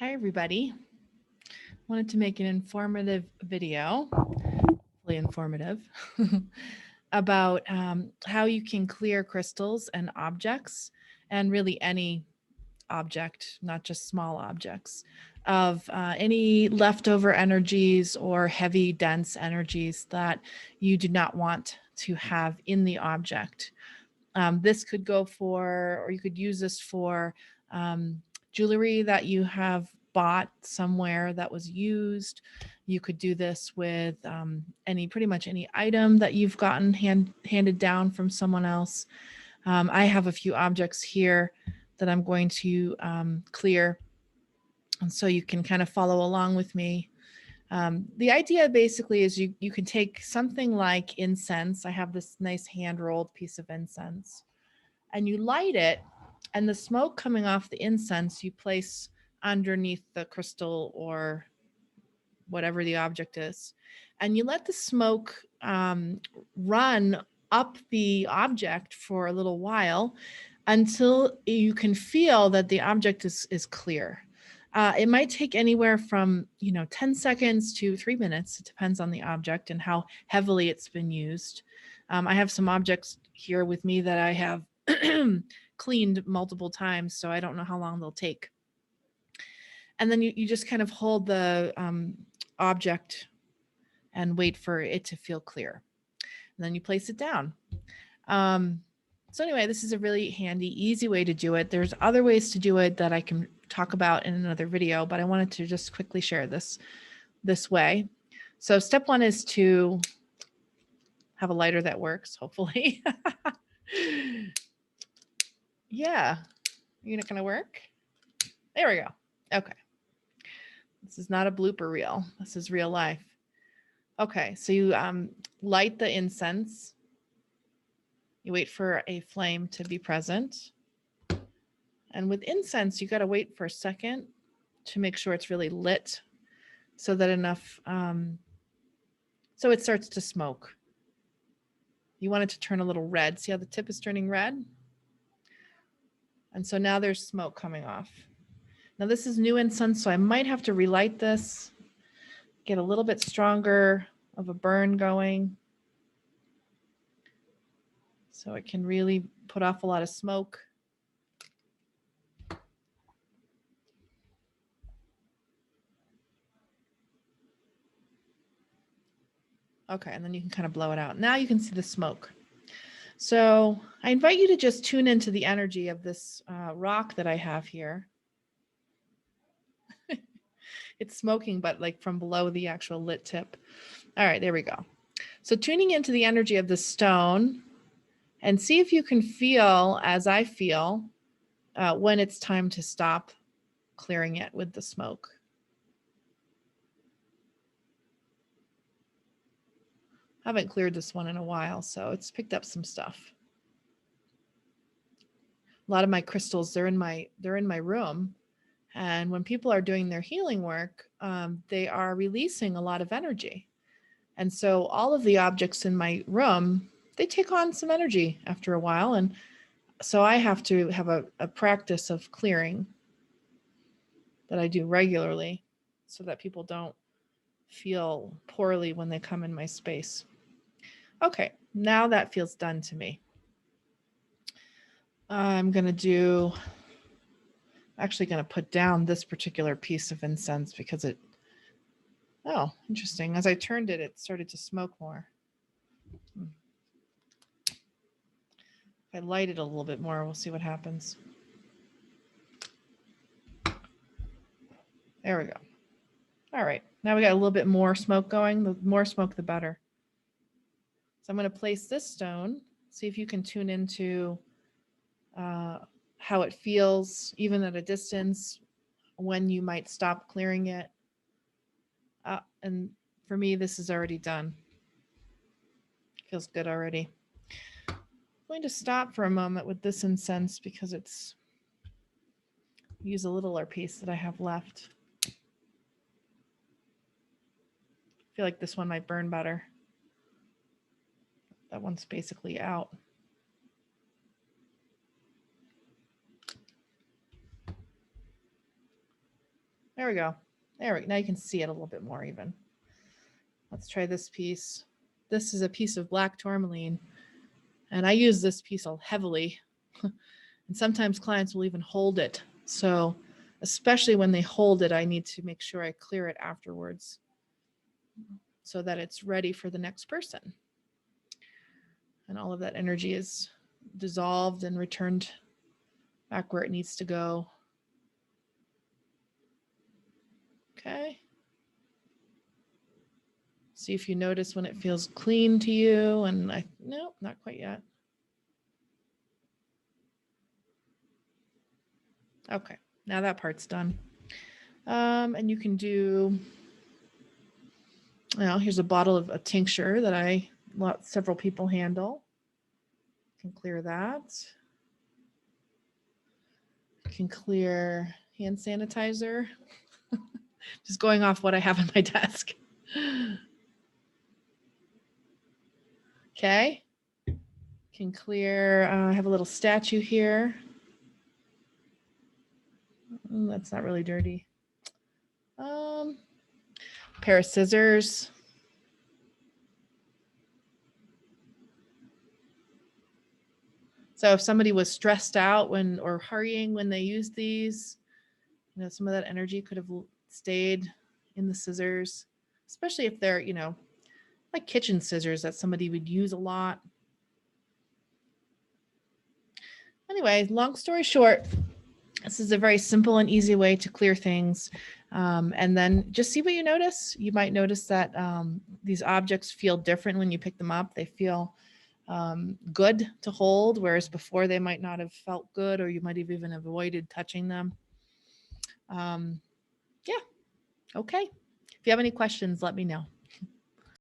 Hi, everybody. Wanted to make an informative video, hopefully informative, about how you can clear crystals and objects, and really any object, not just small objects, of any leftover energies or heavy, dense energies that you do not want to have in the object. This could go for, or you could use this for jewelry that you have bought somewhere that was used. You could do this with pretty much any item that you've gotten handed down from someone else. I have a few objects here that I'm going to clear, and so you can kind of follow along with me. The idea basically is you can take something like incense. I have this nice hand rolled piece of incense, and you light it, and the smoke coming off the incense you place underneath the crystal or whatever the object is, and you let the smoke run up the object for a little while until you can feel that the object is clear. It might take anywhere from 10 seconds to 3 minutes. It depends on the object and how heavily it's been used. I have some objects here with me that I have cleaned multiple times, so I don't know how long they'll take. And then you just kind of hold the object and wait for it to feel clear. And then you place it down. So anyway, this is a really handy, easy way to do it. There's other ways to do it that I can talk about in another video, but I wanted to just quickly share this way. So step one is to have a lighter that works, hopefully. Yeah, you're not gonna work? There we go. Okay. This is not a blooper reel. This is real life. Okay, so you light the incense. You wait for a flame to be present. And with incense, you got to wait for a second to make sure it's really lit so that enough, so it starts to smoke. You want it to turn a little red. See how the tip is turning red? And so now there's smoke coming off. Now this is new incense, so I might have to relight this, get a little bit stronger of a burn going, so it can really put off a lot of smoke. Okay, and then you can kind of blow it out. Now you can see the smoke. So I invite you to just tune into the energy of this rock that I have here. It's smoking, but like from below the actual lit tip. All right, there we go. So tuning into the energy of the stone, and see if you can feel, as I feel, when it's time to stop clearing it with the smoke. I haven't cleared this one in a while, so it's picked up some stuff. A lot of my crystals, they're in my room, and when people are doing their healing work, they are releasing a lot of energy. And so all of the objects in my room, they take on some energy after a while. And so I have to have a practice of clearing that I do regularly so that people don't feel poorly when they come in my space. Okay, now that feels done to me. I'm actually going to put down this particular piece of incense because oh, interesting. As I turned it, it started to smoke more. If I light it a little bit more, we'll see what happens. There we go. All right, now we got a little bit more smoke going. The more smoke, the better. So I'm going to place this stone, see if you can tune into how it feels, even at a distance, when you might stop clearing it. And for me, this is already done. Feels good already. I'm going to stop for a moment with this incense because use a littler piece that I have left. I feel like this one might burn better. That one's basically out. There we go. There we go. Now you can see it a little bit more even. Let's try this piece. This is a piece of black tourmaline, and I use this piece heavily. And sometimes clients will even hold it. So especially when they hold it, I need to make sure I clear it afterwards so that it's ready for the next person. And all of that energy is dissolved and returned back where it needs to go. Okay. See if you notice when it feels clean to you. And no, not quite yet. Okay, now that part's done. And you can do, here's a bottle of a tincture that I let several people handle. Can clear that. Can clear hand sanitizer. Just going off what I have on my desk. Okay. Can clear, I have a little statue here. That's not really dirty. Pair of scissors. So if somebody was stressed out or hurrying when they used these, some of that energy could have stayed in the scissors, especially if they're, like kitchen scissors that somebody would use a lot. Anyway, long story short, this is a very simple and easy way to clear things. And then just see what you notice. You might notice that these objects feel different when you pick them up. They feel good to hold, whereas before they might not have felt good, or you might have even avoided touching them. Yeah. Okay. If you have any questions, let me know.